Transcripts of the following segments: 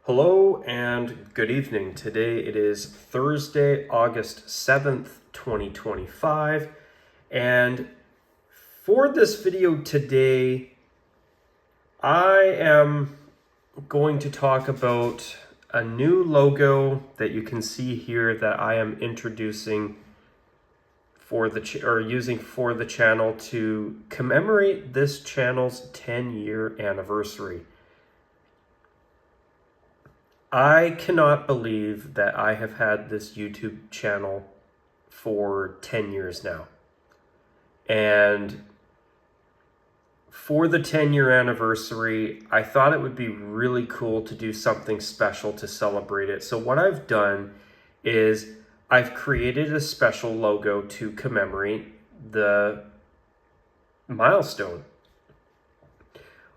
Hello and good evening. Today it is Thursday, August 7th, 2025. And for this video today, I am going to talk about a new logo that you can see here that I am introducing for using for the channel to commemorate this channel's 10-year anniversary. I cannot believe that I have had this YouTube channel for 10 years now. And for the 10-year anniversary, I thought it would be really cool to do something special to celebrate it. So what I've done is I've created a special logo to commemorate the milestone.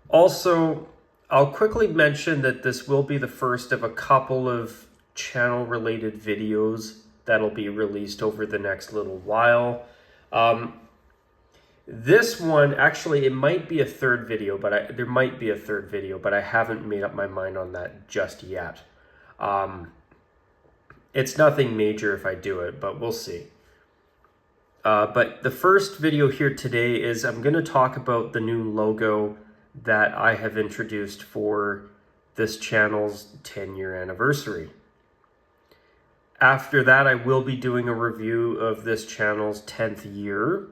Also, I'll quickly mention that this will be the first of a couple of channel-related videos that'll be released over the next little while. This one, actually, it might be a third video, but there might be a third video, but I haven't made up my mind on that just yet. It's nothing major if I do it, but we'll see. But the first video here today is I'm going to talk about the new logo that I have introduced for this channel's 10-year anniversary. After that, I will be doing a review of this channel's 10th year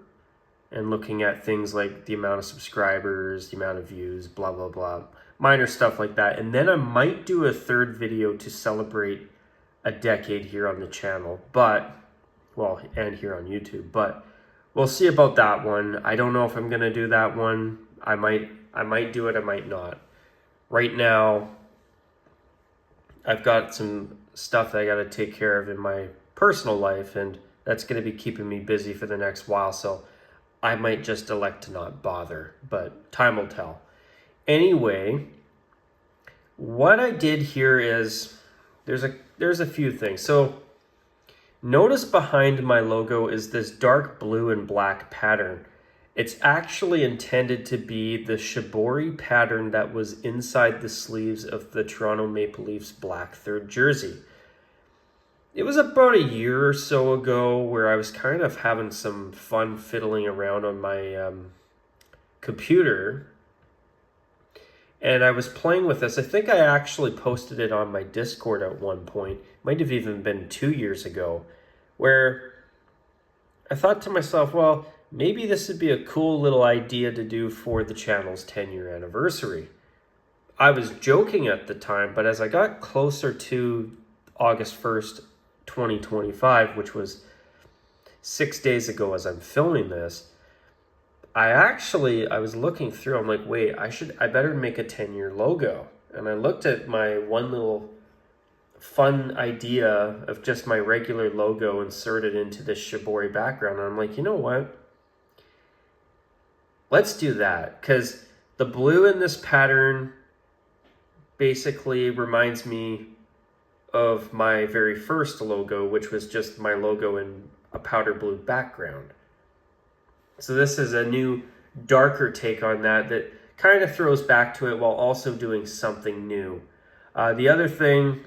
and looking at things like the amount of subscribers, the amount of views, blah, blah, blah, minor stuff like that. And then I might do a third video to celebrate a decade here on the channel, and here on YouTube, but we'll see about that one. I don't know if I'm going to do that one. I might do it, I might not. Right now, I've got some stuff that I got to take care of in my personal life, and that's going to be keeping me busy for the next while, so I might just elect to not bother, but time will tell. Anyway, what I did here is, there's a few things. So, notice behind my logo is this dark blue and black pattern. It's actually intended to be the shibori pattern that was inside the sleeves of the Toronto Maple Leafs black third jersey. It was about a year or so ago where I was kind of having some fun fiddling around on my computer. And I was playing with this. I think I actually posted it on my Discord at one point. Might have even been 2 years ago. Where I thought to myself, well, maybe this would be a cool little idea to do for the channel's 10-year anniversary. I was joking at the time, but as I got closer to August 1st, 2025, which was 6 days ago as I'm filming this, I was looking through, I'm like, wait, I better make a 10-year logo. And I looked at my one little fun idea of just my regular logo inserted into this shibori background. And I'm like, you know what? Let's do that, because the blue in this pattern basically reminds me of my very first logo, which was just my logo in a powder blue background. So this is a new, darker take on that kind of throws back to it while also doing something new. The other thing,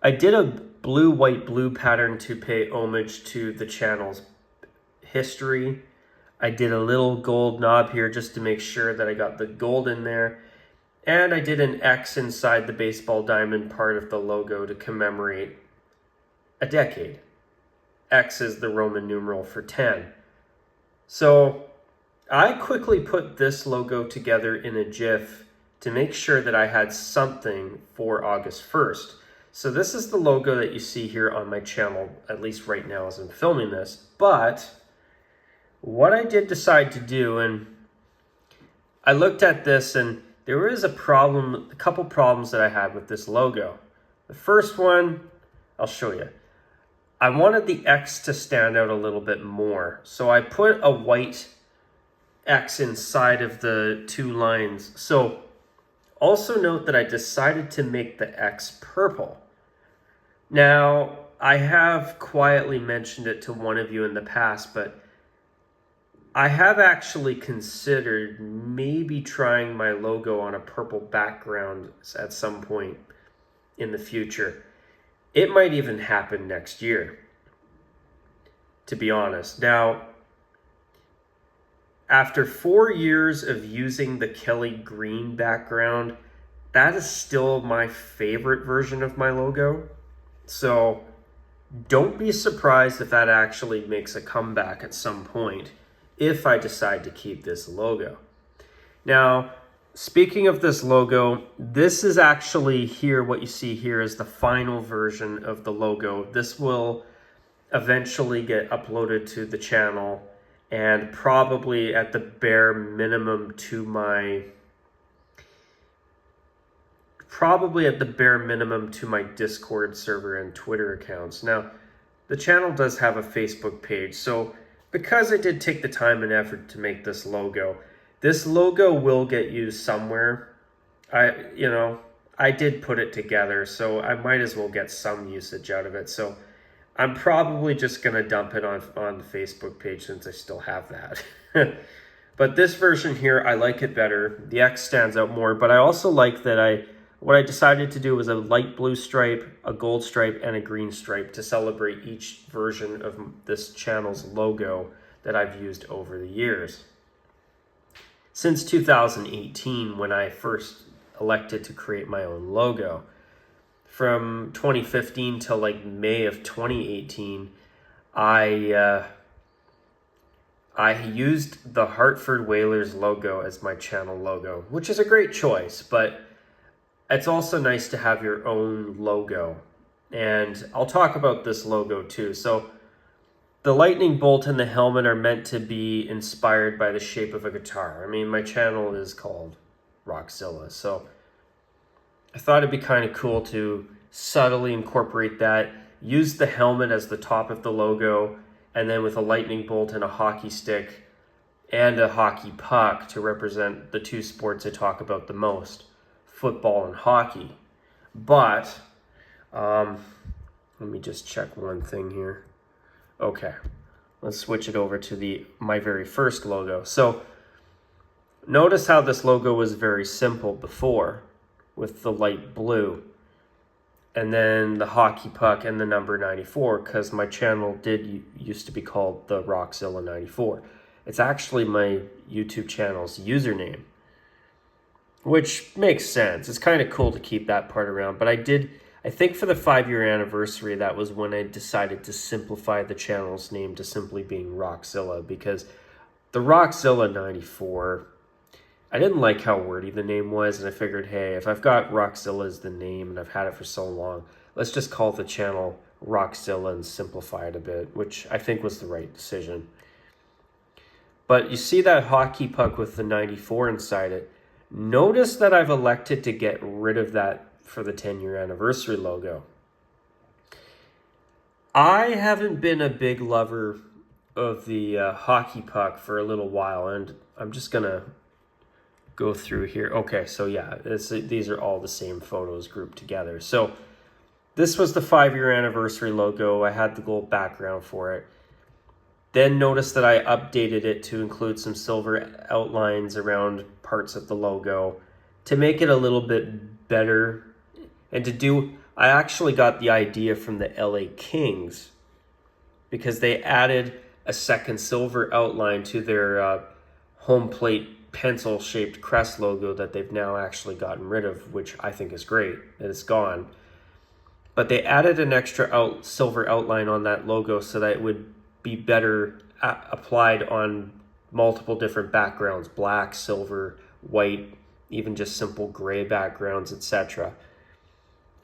I did a blue, white, blue pattern to pay homage to the channel's history. I did a little gold knob here just to make sure that I got the gold in there. And I did an X inside the baseball diamond part of the logo to commemorate a decade. X is the Roman numeral for 10. So I quickly put this logo together in a GIF to make sure that I had something for August 1st. So this is the logo that you see here on my channel, at least right now as I'm filming this. But what I did decide to do, and I looked at this and there is a couple problems that I had with this logo. The first one, I'll show you. I wanted the X to stand out a little bit more. So I put a white X inside of the two lines. So also note that I decided to make the X purple. Now, I have quietly mentioned it to one of you in the past, but I have actually considered maybe trying my logo on a purple background at some point in the future. It might even happen next year, to be honest. Now, after 4 years of using the Kelly green background, that is still my favorite version of my logo. So don't be surprised if that actually makes a comeback at some point, if I decide to keep this logo. Now, speaking of this logo, this is actually here, what you see here is the final version of the logo. This will eventually get uploaded to the channel and probably at the bare minimum to my Discord server and Twitter accounts. Now, the channel does have a Facebook page, so because I did take the time and effort to make this logo will get used somewhere. I did put it together, so I might as well get some usage out of it. So I'm probably just going to dump it on the Facebook page since I still have that. But this version here, I like it better. The X stands out more, but I also like that what I decided to do was a light blue stripe, a gold stripe, and a green stripe to celebrate each version of this channel's logo that I've used over the years. Since 2018, when I first elected to create my own logo. From 2015 till like May of 2018, I used the Hartford Whalers logo as my channel logo, which is a great choice, but it's also nice to have your own logo. And I'll talk about this logo too. So the lightning bolt and the helmet are meant to be inspired by the shape of a guitar. I mean, my channel is called Rockzilla, so I thought it'd be kind of cool to subtly incorporate that, use the helmet as the top of the logo, and then with a lightning bolt and a hockey stick and a hockey puck to represent the two sports I talk about the most, football and hockey. But let me just check one thing here. Okay, let's switch it over to my very first logo. So notice how this logo was very simple before with the light blue and then the hockey puck and the number 94, because my channel used to be called the Rockzilla 94. It's actually my YouTube channel's username, which makes sense. It's kind of cool to keep that part around, but I think for the 5-year anniversary, that was when I decided to simplify the channel's name to simply being Rockzilla, because the Rockzilla 94, I didn't like how wordy the name was, and I figured, hey, if I've got Rockzilla as the name and I've had it for so long, let's just call the channel Rockzilla and simplify it a bit, which I think was the right decision. But you see that hockey puck with the 94 inside it. Notice that I've elected to get rid of that for the 10-year anniversary logo. I haven't been a big lover of the hockey puck for a little while, and I'm just going to go through here. Okay, so yeah, these are all the same photos grouped together. So this was the 5-year anniversary logo. I had the gold background for it. Then notice that I updated it to include some silver outlines around parts of the logo to make it a little bit better. And I actually got the idea from the LA Kings because they added a second silver outline to their home plate pencil-shaped crest logo that they've now actually gotten rid of, which I think is great that it's gone. But they added an extra silver outline on that logo so that it would be better applied on multiple different backgrounds, black, silver, white, even just simple gray backgrounds, etc.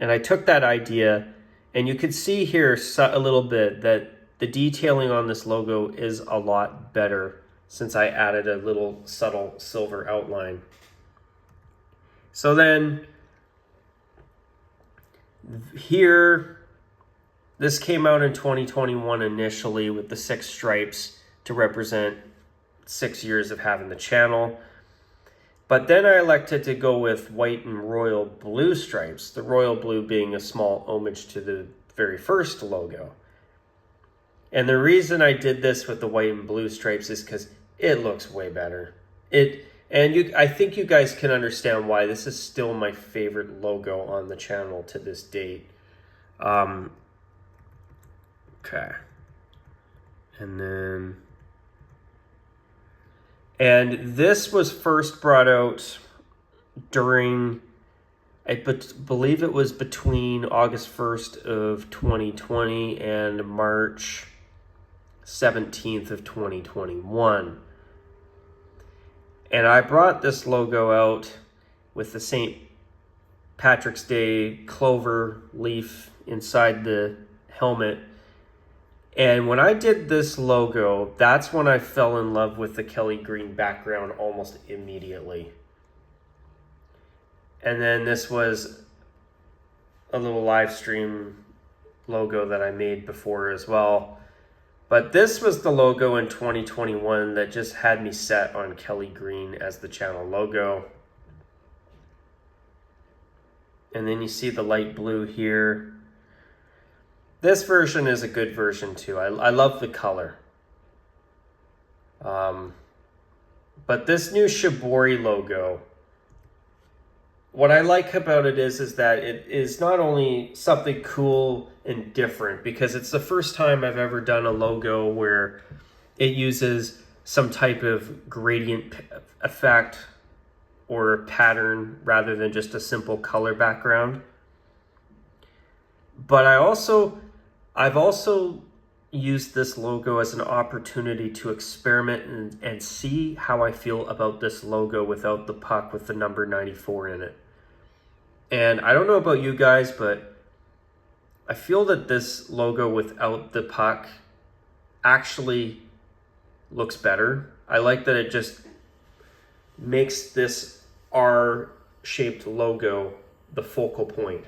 And I took that idea, and you can see here a little bit that the detailing on this logo is a lot better since I added a little subtle silver outline. So then here, this came out in 2021 initially with the 6 stripes to represent 6 years of having the channel. But then I elected to go with white and royal blue stripes, the royal blue being a small homage to the very first logo. And the reason I did this with the white and blue stripes is because it looks way better. I think you guys can understand why this is still my favorite logo on the channel to this date. Okay. And this was first brought out during, I believe it was between August 1st of 2020 and March 17th of 2021. And I brought this logo out with the St. Patrick's Day clover leaf inside the helmet. And when I did this logo, that's when I fell in love with the Kelly green background almost immediately. And then this was a little live stream logo that I made before as well. But this was the logo in 2021 that just had me set on Kelly green as the channel logo. And then you see the light blue here. This version is a good version too. I love the color. But this new Shibori logo, what I like about it is that it is not only something cool and different, because it's the first time I've ever done a logo where it uses some type of gradient effect or pattern rather than just a simple color background. But I've also used this logo as an opportunity to experiment and see how I feel about this logo without the puck with the number 94 in it. And I don't know about you guys, but I feel that this logo without the puck actually looks better. I like that it just makes this R-shaped logo the focal point.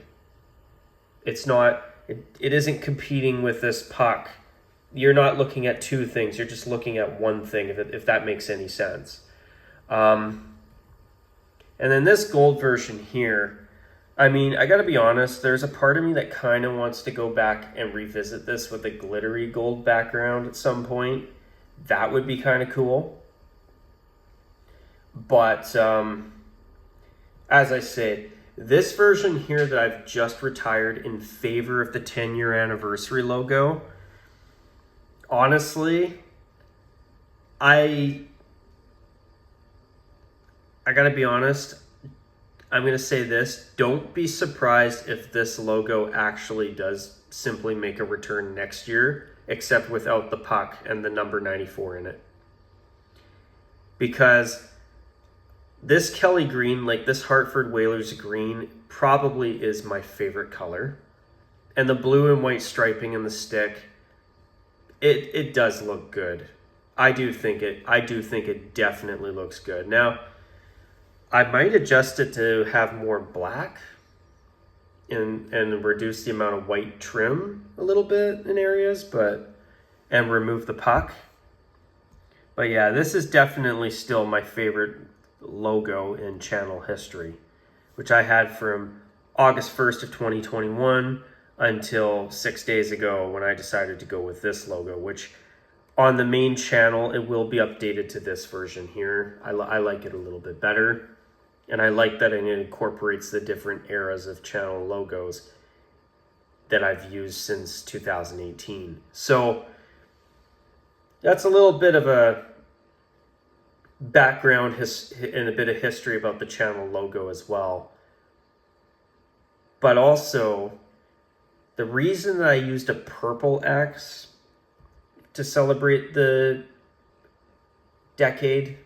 It's not, it isn't competing with this puck. You're not looking at two things. You're just looking at one thing, if that makes any sense. And then this gold version here, I mean, I gotta be honest, there's a part of me that kind of wants to go back and revisit this with a glittery gold background at some point. That would be kind of cool. But as I said, this version here that I've just retired in favor of the 10-year anniversary logo, honestly, I gotta be honest, I'm going to say this, don't be surprised if this logo actually does simply make a return next year, except without the puck and the number 94 in it. Because this Kelly green, like this Hartford Whalers green, probably is my favorite color. And the blue and white striping in the stick, it does look good. I do think it definitely looks good. Now, I might adjust it to have more black and reduce the amount of white trim a little bit in areas, and remove the puck. But yeah, this is definitely still my favorite logo in channel history, which I had from August 1st of 2021 until 6 days ago when I decided to go with this logo, which on the main channel, it will be updated to this version here. I like it a little bit better. And I like that it incorporates the different eras of channel logos that I've used since 2018. So that's a little bit of a background and a bit of history about the channel logo as well. But also, the reason that I used a purple X to celebrate the decade,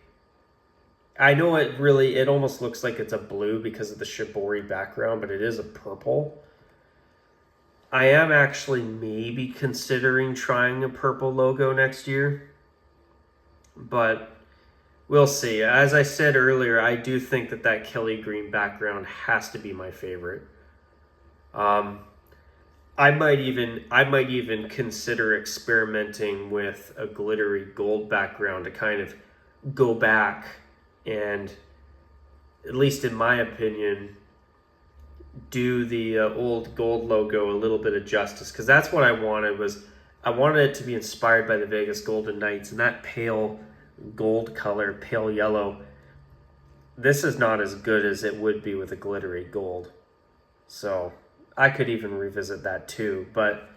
I know it almost looks like it's a blue because of the Shibori background, but it is a purple. I am actually maybe considering trying a purple logo next year, but we'll see. As I said earlier, I do think that Kelly green background has to be my favorite. I might even consider experimenting with a glittery gold background to kind of go back and, at least in my opinion, do the old gold logo a little bit of justice, because that's what I wanted. I wanted it to be inspired by the Vegas Golden Knights, and that pale gold color, pale yellow. This is not as good as it would be with a glittery gold. So I could even revisit that too. But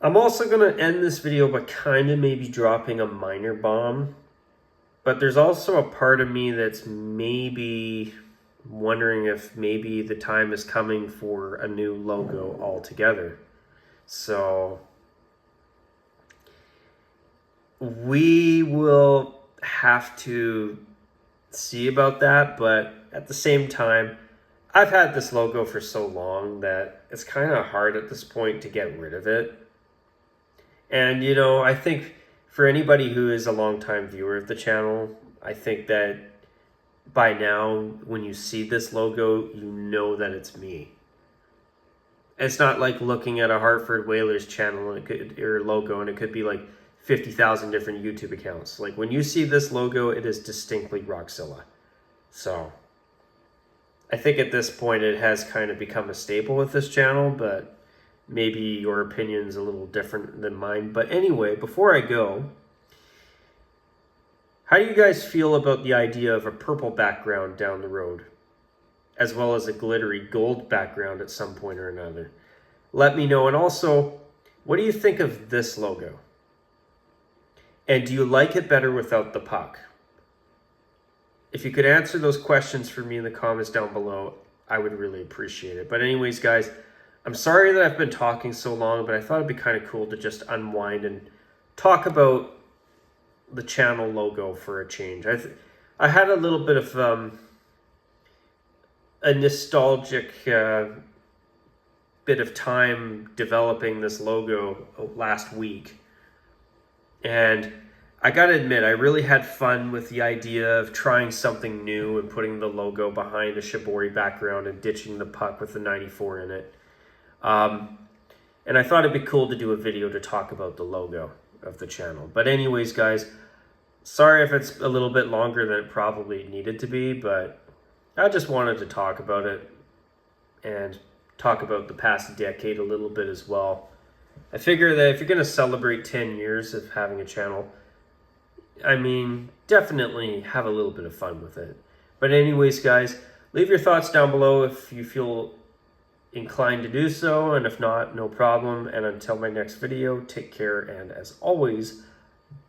I'm also going to end this video by kind of maybe dropping a minor bomb. But there's also a part of me that's maybe wondering if maybe the time is coming for a new logo altogether. So we will have to see about that, but at the same time, I've had this logo for so long that it's kind of hard at this point to get rid of it. And, you know, I think for anybody who is a longtime viewer of the channel, I think that by now, when you see this logo, you know that it's me. It's not like looking at a Hartford Whalers channel and or logo, and it could be like 50,000 different YouTube accounts. Like when you see this logo, it is distinctly Rockzilla. So I think at this point it has kind of become a staple with this channel, but maybe your opinion's a little different than mine. But anyway, before I go, how do you guys feel about the idea of a purple background down the road, as well as a glittery gold background at some point or another? Let me know. And also, what do you think of this logo? And do you like it better without the puck? If you could answer those questions for me in the comments down below, I would really appreciate it. But anyways, guys, I'm sorry that I've been talking so long, but I thought it'd be kind of cool to just unwind and talk about the channel logo for a change. I had a little bit of a nostalgic bit of time developing this logo last week. And I gotta admit, I really had fun with the idea of trying something new and putting the logo behind a Shibori background and ditching the puck with the 94 in it. And I thought it'd be cool to do a video to talk about the logo of the channel. But anyways, guys, sorry if it's a little bit longer than it probably needed to be, but I just wanted to talk about it and talk about the past decade a little bit as well. I figure that if you're going to celebrate 10 years of having a channel, I mean, definitely have a little bit of fun with it. But anyways, guys, leave your thoughts down below if you feel inclined to do so, and if not, no problem. And until my next video, take care, and as always,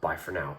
bye for now.